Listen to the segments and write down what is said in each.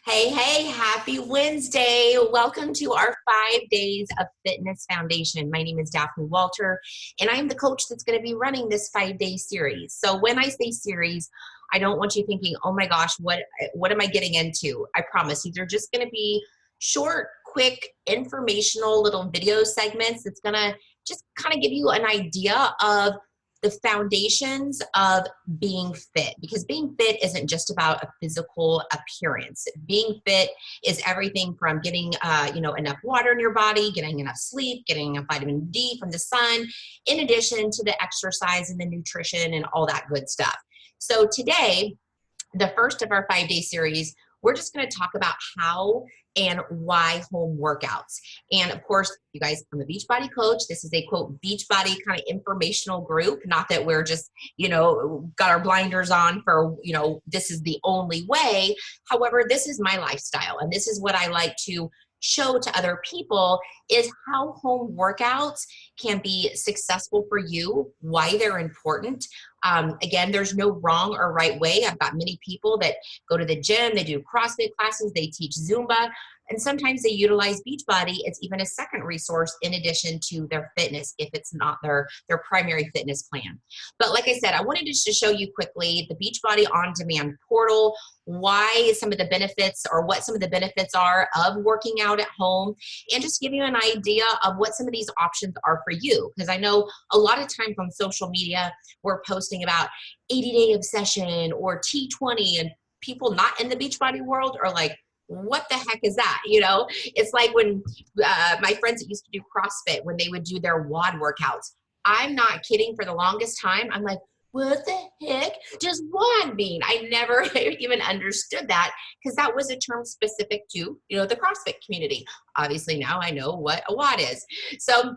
Hey, happy Wednesday. Welcome to our 5 days of fitness foundation. My name is Daphne Walter, and I'm the coach that's going to be running this 5-day series. So when I say series, I don't want you thinking, oh my gosh, what am I getting into? I promise these are just going to be short, quick, informational little video segments that's going to just kind of give you an idea of the foundations of being fit, because being fit isn't just about a physical appearance. Being fit is everything from getting enough water in your body, getting enough sleep, getting enough vitamin D from the sun, in addition to the exercise and the nutrition and all that good stuff. So today, the first of our 5-day series, we're just going to talk about how and why home workouts. And of course, you guys, I'm a Beachbody coach. This is a quote Beachbody kind of informational group. Not that we're just, got our blinders on for, this is the only way. However, this is my lifestyle, and this is what I like to show to other people is how home workouts can be successful for you, why they're important. Again, there's no wrong or right way. I've got many people that go to the gym, they do CrossFit classes, they teach Zumba, and sometimes they utilize Beachbody. It's even a second resource in addition to their fitness if it's not their primary fitness plan. But like I said, I wanted just to show you quickly the Beachbody On Demand portal, why some of the benefits or what some of the benefits are of working out at home, and just give you an idea of what some of these options are for you. Because I know a lot of times on social media, we're posting about 80-day obsession or T20, and people not in the Beachbody world are like, what the heck is that? It's like when my friends that used to do CrossFit, when they would do their WOD workouts. I'm not kidding. For the longest time, I'm like, what the heck does WOD mean? I never even understood that, because that was a term specific to, the CrossFit community. Obviously now I know what a WOD is. So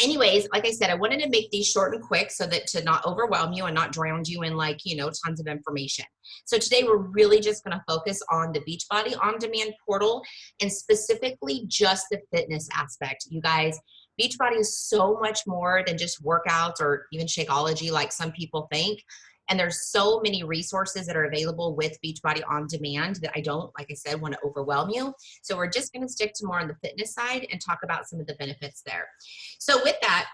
anyways, like I said, I wanted to make these short and quick so that to not overwhelm you and not drown you in tons of information. So today we're really just going to focus on the Beachbody On Demand portal and specifically just the fitness aspect. You guys, Beachbody is so much more than just workouts or even Shakeology like some people think. And there's so many resources that are available with Beachbody On Demand that I don't, like I said, want to overwhelm you. So we're just going to stick to more on the fitness side and talk about some of the benefits there. So with that,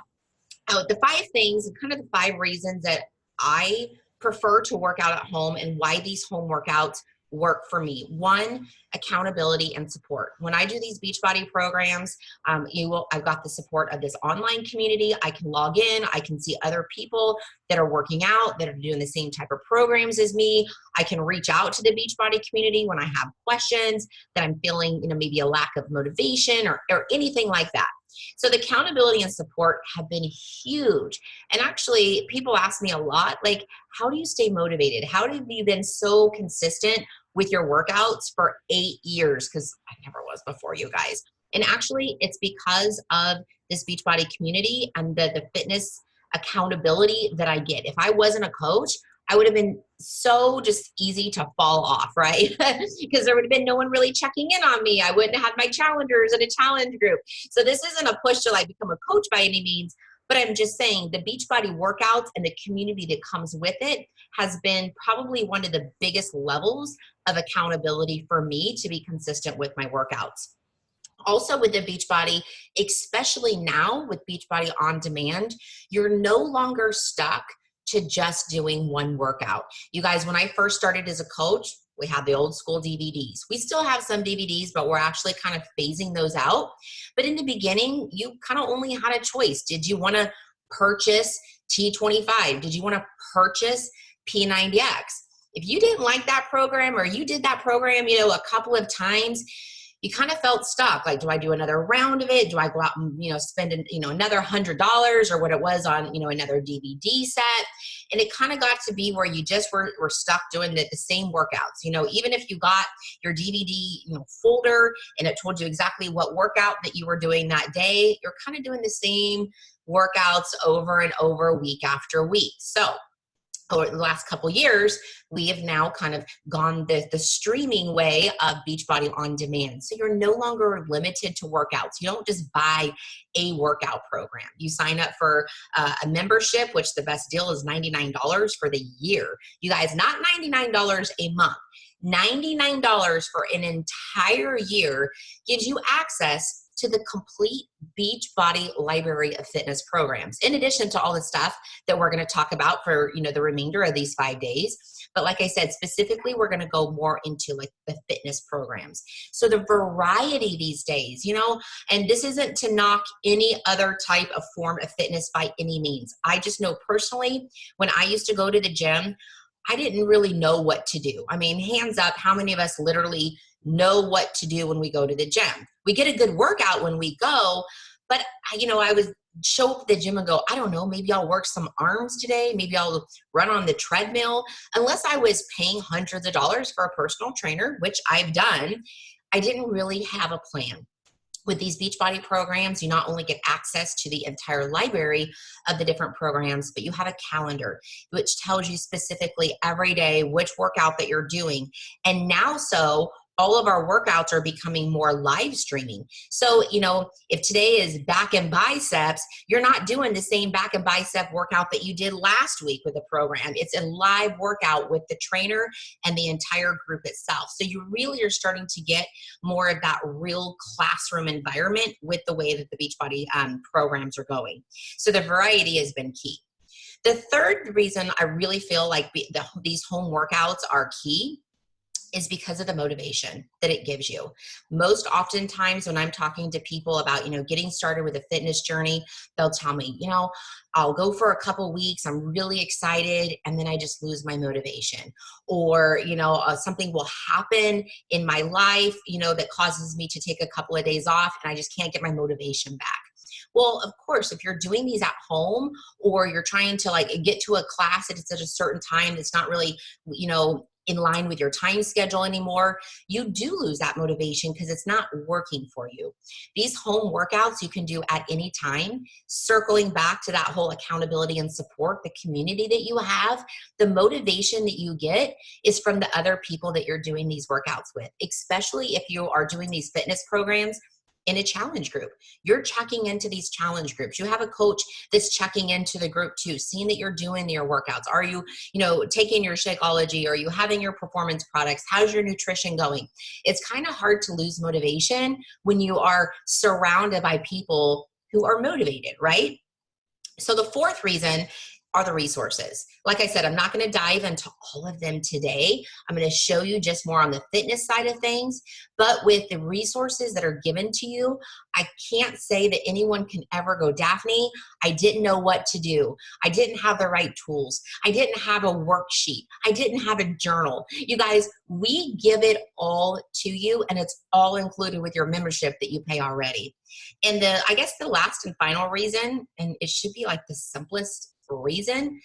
the 5 things and kind of the 5 reasons that I prefer to work out at home and why these home workouts work for me. 1, accountability and support. When I do these Beachbody programs, I've got the support of this online community. I can log in, I can see other people that are working out, that are doing the same type of programs as me. I can reach out to the Beachbody community when I have questions that I'm feeling, maybe a lack of motivation or anything like that. So the accountability and support have been huge. And actually, people ask me a lot, like, how do you stay motivated? How have you been so consistent with your workouts for 8 years? Because I never was before, you guys. And actually, it's because of this Beachbody community and the fitness accountability that I get. If I wasn't a coach, I would have been so just easy to fall off, right? Because there would have been no one really checking in on me. I wouldn't have had my challengers and a challenge group. So this isn't a push to become a coach by any means, but I'm just saying the Beachbody workouts and the community that comes with it has been probably one of the biggest levels of accountability for me to be consistent with my workouts. Also with the Beachbody, especially now with Beachbody On Demand, you're no longer stuck to just doing one workout. You guys, when I first started as a coach, we had the old school DVDs. We still have some DVDs, but we're actually kind of phasing those out. But in the beginning, you kind of only had a choice. Did you want to purchase T25? Did you want to purchase P90X? If you didn't like that program, or you did that program, a couple of times, you kind of felt stuck. Like, do I do another round of it? Do I go out and, spend, another $100 or what it was on, another DVD set? And it kind of got to be where you just were stuck doing the same workouts. Even if you got your DVD, folder and it told you exactly what workout that you were doing that day, you're kind of doing the same workouts over and over week after week. So over the last couple of years, we have now kind of gone the streaming way of Beachbody On Demand. So you're no longer limited to workouts. You don't just buy a workout program. You sign up for a membership, which the best deal is $99 for the year. You guys, not $99 a month. $99 for an entire year gives you access to the complete Beachbody library of fitness programs, in addition to all the stuff that we're going to talk about for, the remainder of these 5 days. But like I said, specifically, we're going to go more into like the fitness programs. So the variety these days, and this isn't to knock any other type of form of fitness by any means. I just know personally, when I used to go to the gym, I didn't really know what to do. I mean, hands up, how many of us literally know what to do when we go to the gym? We get a good workout when we go, but I would show up at the gym and go, I don't know, maybe I'll work some arms today. Maybe I'll run on the treadmill. Unless I was paying hundreds of dollars for a personal trainer, which I've done, I didn't really have a plan. With these Beachbody programs, you not only get access to the entire library of the different programs, but you have a calendar which tells you specifically every day which workout that you're doing. And now, all of our workouts are becoming more live streaming. So, if today is back and biceps, you're not doing the same back and bicep workout that you did last week with the program. It's a live workout with the trainer and the entire group itself. So you really are starting to get more of that real classroom environment with the way that the Beachbody programs are going. So the variety has been key. The third reason I really feel like these home workouts are key is because of the motivation that it gives you. Most oftentimes when I'm talking to people about, getting started with a fitness journey, they'll tell me, I'll go for a couple weeks, I'm really excited, and then I just lose my motivation. Or, something will happen in my life, that causes me to take a couple of days off and I just can't get my motivation back. Well, of course, if you're doing these at home or you're trying to get to a class at such a certain time that's not really, in line with your time schedule anymore, you do lose that motivation because it's not working for you. These home workouts you can do at any time, circling back to that whole accountability and support, the community that you have, the motivation that you get is from the other people that you're doing these workouts with, especially if you are doing these fitness programs in a challenge group. You're checking into these challenge groups. You have a coach that's checking into the group too, seeing that you're doing your workouts. Are you, taking your Shakeology? Are you having your performance products? How's your nutrition going? It's kind of hard to lose motivation when you are surrounded by people who are motivated, right? So the fourth reason are the resources. Like I said, I'm not going to dive into all of them today. I'm going to show you just more on the fitness side of things, but with the resources that are given to you, I can't say that anyone can ever go, Daphne, I didn't know what to do. I didn't have the right tools. I didn't have a worksheet. I didn't have a journal. You guys, we give it all to you, and it's all included with your membership that you pay already. And I guess the last and final reason, and it should be like the simplest reason,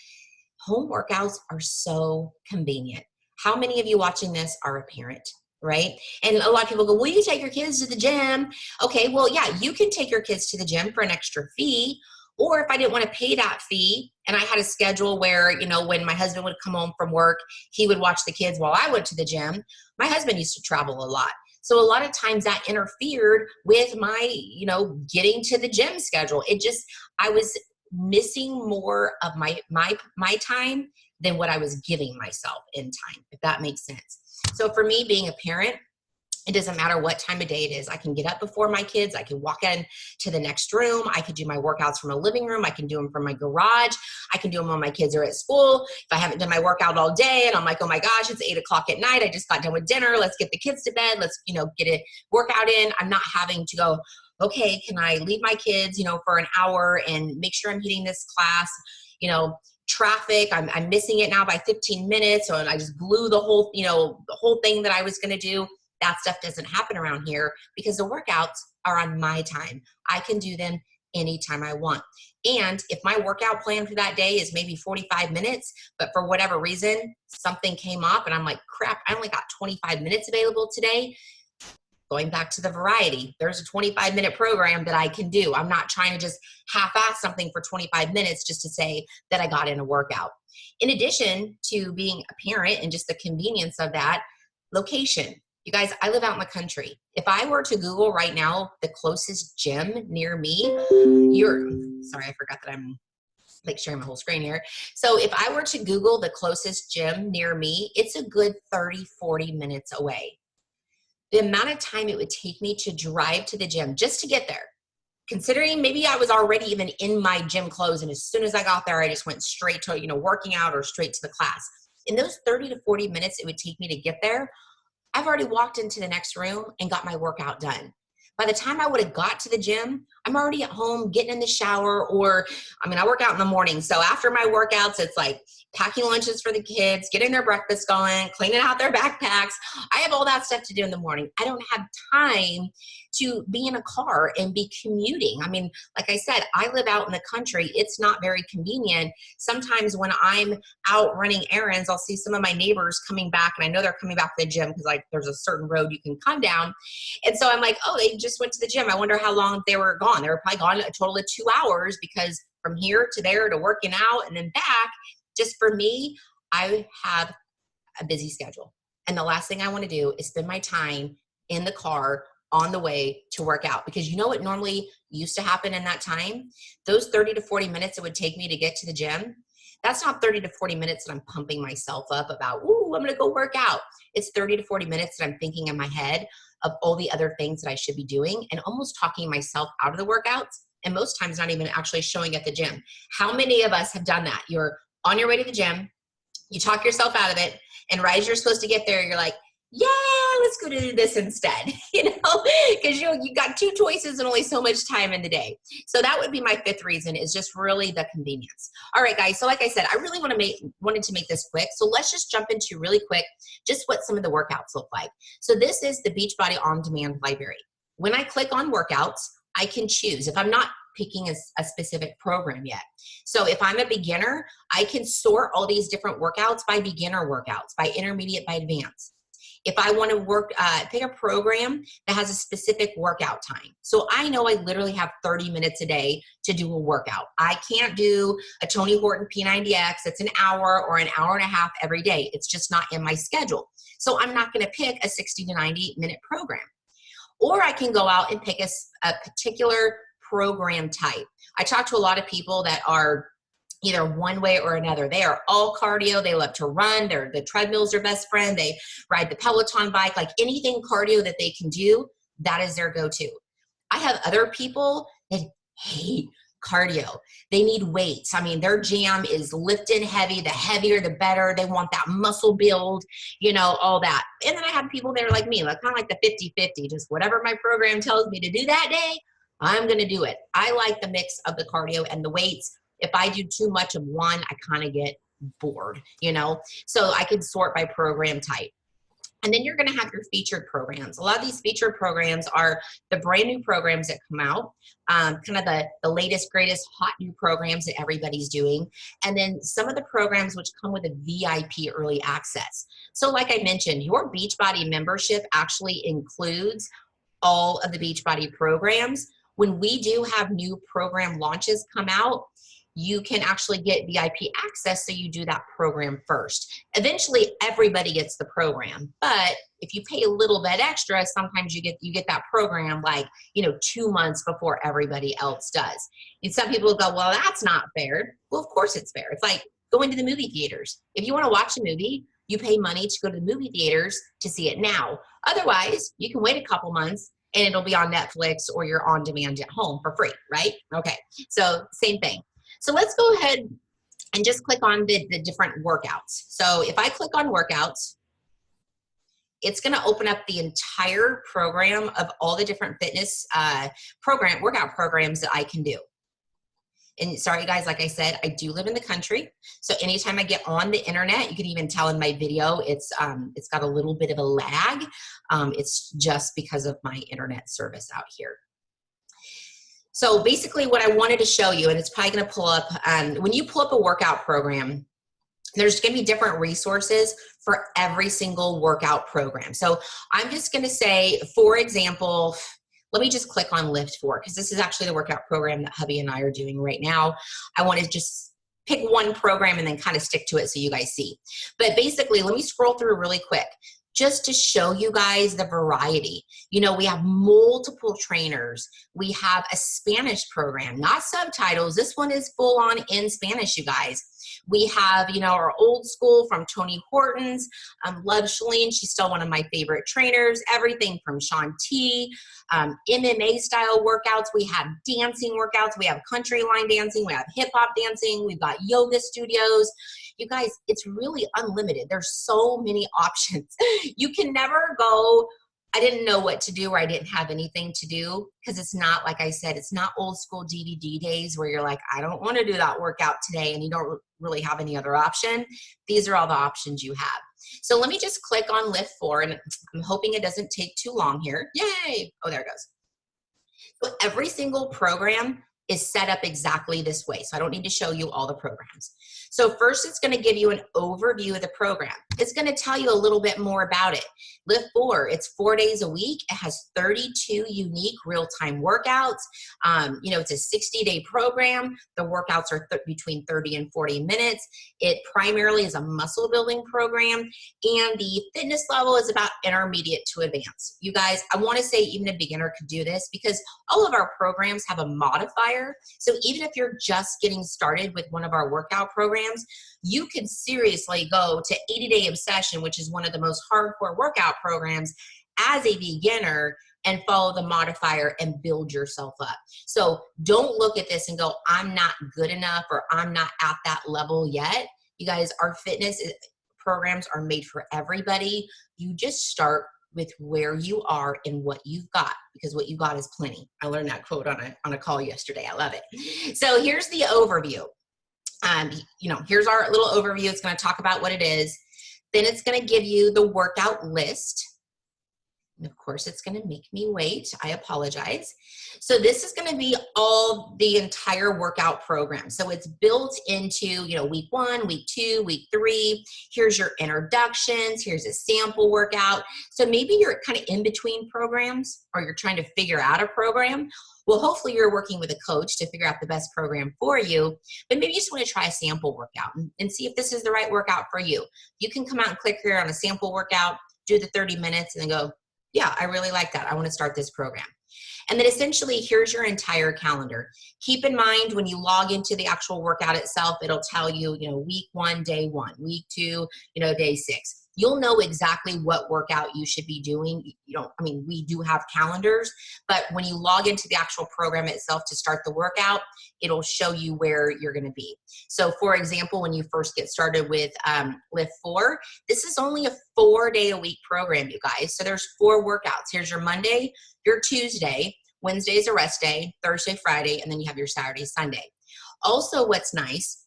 home workouts are so convenient. How many of you watching this are a parent, right? And a lot of people go, will you take your kids to the gym? Okay, well, yeah, you can take your kids to the gym for an extra fee. Or if I didn't want to pay that fee and I had a schedule where, when my husband would come home from work, he would watch the kids while I went to the gym. My husband used to travel a lot. So a lot of times that interfered with my, getting to the gym schedule. I was missing more of my time than what I was giving myself in time, if that makes sense. So for me, being a parent, it doesn't matter what time of day it is. I can get up before my kids. I can walk in to the next room. I can do my workouts from a living room. I can do them from my garage. I can do them when my kids are at school. If I haven't done my workout all day and I'm like, oh my gosh, it's 8:00 at night. I just got done with dinner. Let's get the kids to bed. Let's, get a workout in. I'm not having to go, okay, can I leave my kids, for an hour and make sure I'm hitting this class, traffic, I'm missing it now by 15 minutes. So I just blew the whole thing that I was going to do. That stuff doesn't happen around here because the workouts are on my time. I can do them anytime I want. And if my workout plan for that day is maybe 45 minutes, but for whatever reason, something came up and I'm like, crap, I only got 25 minutes available today. Going back to the variety, there's a 25-minute program that I can do. I'm not trying to just half-ass something for 25 minutes just to say that I got in a workout. In addition to being a parent and just the convenience of that, location. You guys, I live out in the country. If I were to Google right now, the closest gym near me, sorry, I forgot that I'm like sharing my whole screen here. So if I were to Google the closest gym near me, it's a good 30, 40 minutes away. The amount of time it would take me to drive to the gym just to get there, considering maybe I was already even in my gym clothes, and as soon as I got there, I just went straight to, working out or straight to the class. In those 30 to 40 minutes it would take me to get there, I've already walked into the next room and got my workout done. By the time I would have got to the gym, I'm already at home getting in the shower, or, I work out in the morning. So after my workouts, it's like packing lunches for the kids, getting their breakfast going, cleaning out their backpacks. I have all that stuff to do in the morning. I don't have time to be in a car and be commuting. Like I said, I live out in the country. It's not very convenient. Sometimes when I'm out running errands, I'll see some of my neighbors coming back, and I know they're coming back to the gym because there's a certain road you can come down. And so I'm like, oh, they just went to the gym. I wonder how long they were gone. They were probably gone a total of 2 hours, because from here to there to working out and then back, just for me, I have a busy schedule. And the last thing I want to do is spend my time in the car on the way to work out, because you know what normally used to happen in that time? Those 30 to 40 minutes it would take me to get to the gym, that's not 30 to 40 minutes that I'm pumping myself up about, ooh, I'm going to go work out. It's 30 to 40 minutes that I'm thinking in my head of all the other things that I should be doing, and almost talking myself out of the workouts, and most times not even actually showing at the gym. How many of us have done that? You're on your way to the gym, you talk yourself out of it, and right as you're supposed to get there, you're like, yeah, let's go do this instead, because you got two choices and only so much time in the day. So that would be my fifth reason, is just really the convenience. All right, guys. So like I said, I really wanted to make this quick. So let's just jump into really quick just what some of the workouts look like. So this is the Beachbody On Demand library. When I click on workouts, I can choose if I'm not picking a specific program yet. So if I'm a beginner, I can sort all these different workouts by beginner workouts, by intermediate, by advanced. If I want to pick a program that has a specific workout time. So I know I literally have 30 minutes a day to do a workout. I can't do a Tony Horton P90X. It's an hour or an hour and a half every day. It's just not in my schedule. So I'm not going to pick a 60 to 90 minute program. Or I can go out and pick a particular program type. I talk to a lot of people that are either one way or another. They are all cardio. They love to run. The treadmill's their best friend. They ride the Peloton bike, like anything cardio that they can do, that is their go-to. I have other people that hate cardio. They need weights. Their jam is lifting heavy. The heavier, the better. They want that muscle build, all that. And then I have people that are like me, kind of like the 50-50, just whatever my program tells me to do that day, I'm going to do it. I like the mix of the cardio and the weights. If I do too much of one, I kind of get bored, so I can sort by program type. And then you're going to have your featured programs. A lot of these featured programs are the brand new programs that come out, kind of the latest, greatest, hot new programs that everybody's doing. And then some of the programs which come with a VIP early access. So like I mentioned, your Beachbody membership actually includes all of the Beachbody programs. When we do have new program launches come out, you can actually get VIP access, so you do that program first. Eventually, everybody gets the program, but if you pay a little bit extra, sometimes you get that program 2 months before everybody else does. And some people go, well, that's not fair. Well, of course it's fair. It's like going to the movie theaters. If you want to watch a movie, you pay money to go to the movie theaters to see it now. Otherwise, you can wait a couple months and it'll be on Netflix or you're on demand at home for free, right? Okay, so same thing. So let's go ahead and just click on the different workouts. So if I click on workouts, it's going to open up the entire program of all the different fitness workout programs that I can do. And sorry guys, like I said, I do live in the country. So anytime I get on the internet, you can even tell in my video, it's got a little bit of a lag. It's just because of my internet service out here. So basically what I wanted to show you, and it's probably going to pull up, when you pull up a workout program, there's going to be different resources for every single workout program. So I'm just going to say, for example, let me just click on Lift 4, because this is actually the workout program that hubby and I are doing right now. I want to just pick one program and then kind of stick to it so you guys see. But basically, let me scroll through really quick. just to show you guys the variety. You know, we have multiple trainers. We have a Spanish program, not subtitles. This one is full on in Spanish, you guys. We have, you know, our old school from Tony Hortons. Love Shalene. She's still one of my favorite trainers. Everything from Shaun T, MMA style workouts. We have dancing workouts. We have country line dancing. We have hip hop dancing. We've got yoga studios. You guys, it's really unlimited. There's so many options. You can never go, I didn't know what to do, or I didn't have anything to do, because it's not, like I said, it's not old school DVD days where you're like, I don't want to do that workout today, and you don't really have any other option. These are all the options you have. So let me just click on Lift 4, and I'm hoping it doesn't take too long here. Yay! Oh, there it goes. So every single program is set up exactly this way. So I don't need to show you all the programs. So first, it's going to give you an overview of the program. It's going to tell you a little bit more about it. Lift 4, it's 4 days a week. It has 32 unique real-time workouts. You know, it's a 60-day program. The workouts are between 30 and 40 minutes. It primarily is a muscle building program, and the fitness level is about intermediate to advanced. You guys, I want to say even a beginner could do this, because all of our programs have a modifier. So even if you're just getting started with one of our workout programs, you can seriously go to 80-Day Obsession, which is one of the most hardcore workout programs, as a beginner and follow the modifier and build yourself up. So don't look at this and go, I'm not good enough, or I'm not at that level yet. You guys, our fitness programs are made for everybody. You just start with where you are and what you've got, because what you got is plenty. I learned that quote on a call yesterday. I love it. So here's the overview. You know, here's our little overview. It's going to talk about what it is. Then it's going to give you the workout list. And of course, it's going to make me wait. I apologize. So this is going to be the entire workout program. So it's built into, you know, week 1, week 2, week 3. Here's your introductions. Here's a sample workout. So maybe you're kind of in between programs, or you're trying to figure out a program. Well, hopefully you're working with a coach to figure out the best program for you, but maybe you just want to try a sample workout and see if this is the right workout for you. You can come out and click here on a sample workout, do the 30 minutes, and then go, yeah, I really like that. I want to start this program. And then essentially, here's your entire calendar. Keep in mind, when you log into the actual workout itself, it'll tell you, you know, week 1, day 1, week 2, you know, day 6. You'll know exactly what workout you should be doing. You don't, I mean, we do have calendars, but when you log into the actual program itself to start the workout, it'll show you where you're going to be. So for example, when you first get started with Lift 4, this is only a 4-day-a-week program, you guys. So there's 4 workouts. Here's your Monday, your Tuesday, Wednesday is a rest day, Thursday, Friday, and then you have your Saturday, Sunday. Also, what's nice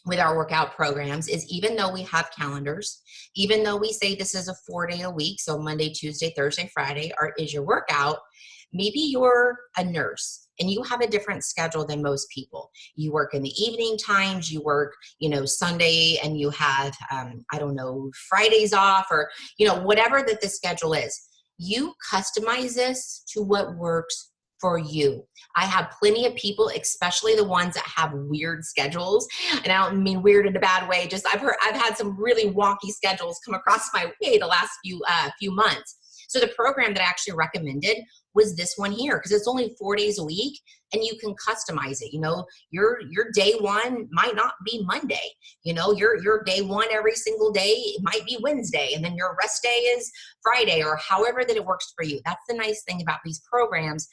with our workout programs is, even though we have calendars, even though we say this is a 4-day-a-week, so Monday, Tuesday, Thursday, Friday is your workout, maybe you're a nurse and you have a different schedule than most people. You work in the evening times, you work, you know, Sunday, and you have, I don't know, Fridays off, or, you know, whatever that the schedule is. You customize this to what works for you. I have plenty of people, especially the ones that have weird schedules, and I don't mean weird in a bad way. Just I've had some really wonky schedules come across my way the last few months. So the program that I actually recommended was this one here, because it's only 4 days a week, and you can customize it. You know, your day 1 might not be Monday. You know, your day 1 every single day, it might be Wednesday, and then your rest day is Friday, or however that it works for you. That's the nice thing about these programs,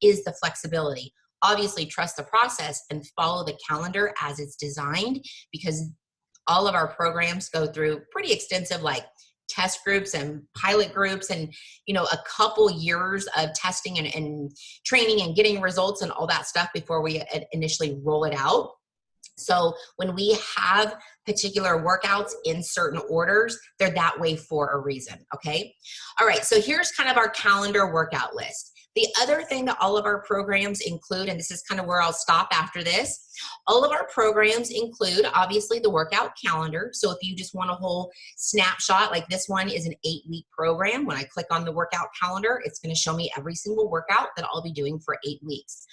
is the flexibility. Obviously, trust the process and follow the calendar as it's designed, because all of our programs go through pretty extensive, like, test groups and pilot groups, and, you know, a couple years of testing and training and getting results and all that stuff before we initially roll it out. So when we have particular workouts in certain orders, they're that way for a reason, okay? All right, so here's kind of our calendar workout list. The other thing that all of our programs include, and this is kind of where I'll stop after this, all of our programs include, obviously, the workout calendar. So if you just want a whole snapshot, like this one is an 8-week program. When I click on the workout calendar, it's going to show me every single workout that I'll be doing for 8 weeks.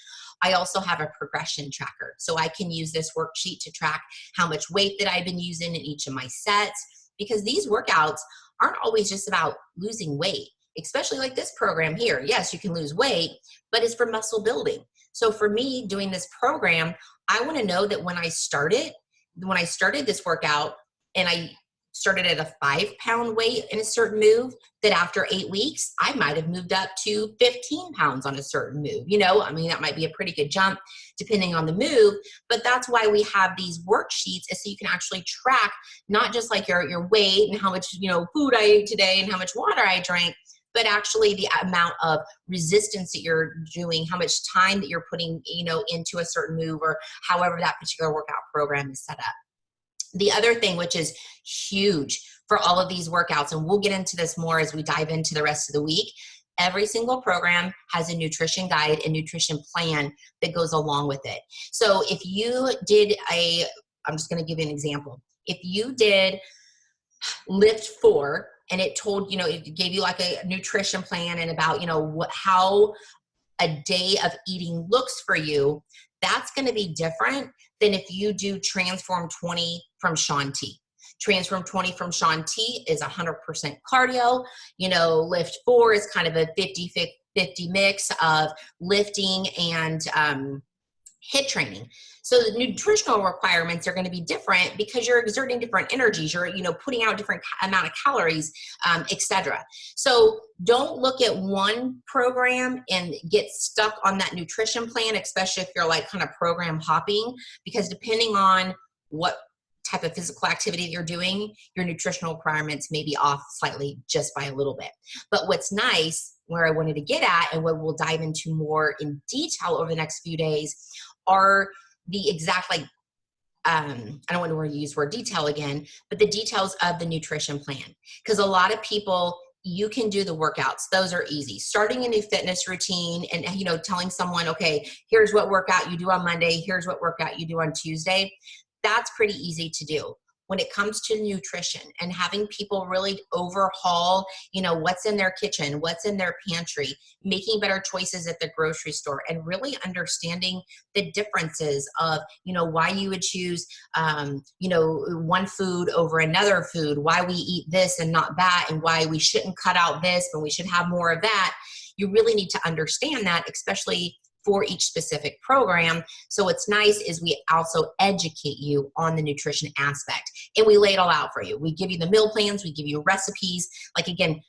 I also have a progression tracker, so I can use this worksheet to track how much weight that I've been using in each of my sets, because these workouts aren't always just about losing weight, especially like this program here. Yes, you can lose weight, but it's for muscle building. So for me doing this program, I want to know that when I started this workout and I started at a 5-pound weight in a certain move, that after 8 weeks, I might have moved up to 15 pounds on a certain move. I mean, that might be a pretty good jump depending on the move, but that's why we have these worksheets so you can actually track not just like your weight and how much, food I ate today and how much water I drank, but actually the amount of resistance that you're doing, how much time that you're putting, into a certain move or however that particular workout program is set up. The other thing, which is huge for all of these workouts, and we'll get into this more as we dive into the rest of the week, every single program has a nutrition guide and nutrition plan that goes along with it. So if you did I'm just going to give you an example. If you did Lift 4 and it told, it gave you like a nutrition plan and about, how a day of eating looks for you, that's going to be different than if you do Transform 20 from Shaun T. Transform 20 from Shaun T is 100% cardio. Lift 4 is kind of a 50-50 mix of lifting and HIIT training. So the nutritional requirements are going to be different because you're exerting different energies. You're, putting out different amount of calories, etc. So don't look at one program and get stuck on that nutrition plan, especially if you're like kind of program hopping, because depending on what type of physical activity you're doing, your nutritional requirements may be off slightly just by a little bit. But what's nice, where I wanted to get at, and what we'll dive into more in detail over the next few days, are the exact, I don't want to use word detail again, but the details of the nutrition plan. Because a lot of people, you can do the workouts. Those are easy. Starting a new fitness routine and, telling someone, okay, here's what workout you do on Monday, here's what workout you do on Tuesday. That's pretty easy to do. When it comes to nutrition and having people really overhaul, what's in their kitchen, what's in their pantry, making better choices at the grocery store, and really understanding the differences of, why you would choose, one food over another food, why we eat this and not that, and why we shouldn't cut out this, but we should have more of that. You really need to understand that, especially for each specific program. So what's nice is we also educate you on the nutrition aspect, and we lay it all out for you. We give you the meal plans, we give you recipes. Like, again,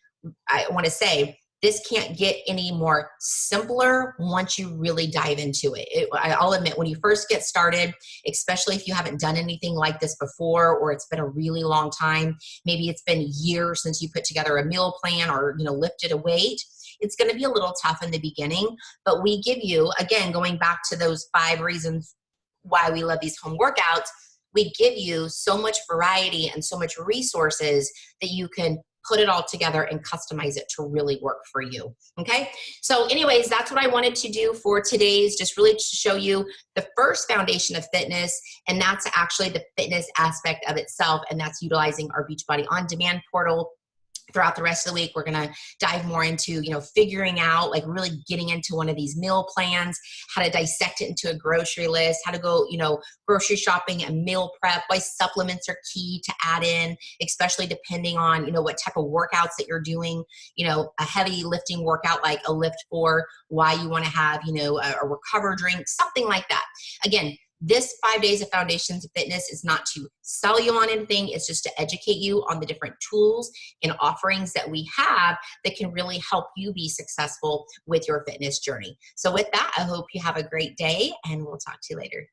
I want to say this can't get any more simpler once you really dive into it. I'll admit, when you first get started, especially if you haven't done anything like this before, or it's been a really long time, maybe it's been years since you put together a meal plan or, lifted a weight, it's going to be a little tough in the beginning, but we give you, again, going back to those 5 reasons why we love these home workouts, we give you so much variety and so much resources that you can put it all together and customize it to really work for you. Okay. So anyways, that's what I wanted to do for today's, just really to show you the first foundation of fitness. And that's actually the fitness aspect of itself. And that's utilizing our Beachbody On Demand portal. Throughout the rest of the week, we're going to dive more into, figuring out, like really getting into one of these meal plans, how to dissect it into a grocery list, how to go, grocery shopping and meal prep, why supplements are key to add in, especially depending on, what type of workouts that you're doing, a heavy lifting workout like a Lift 4, why you want to have, a recover drink, something like that. Again, this 5 days of Foundations of Fitness is not to sell you on anything. It's just to educate you on the different tools and offerings that we have that can really help you be successful with your fitness journey. So with that, I hope you have a great day, and we'll talk to you later.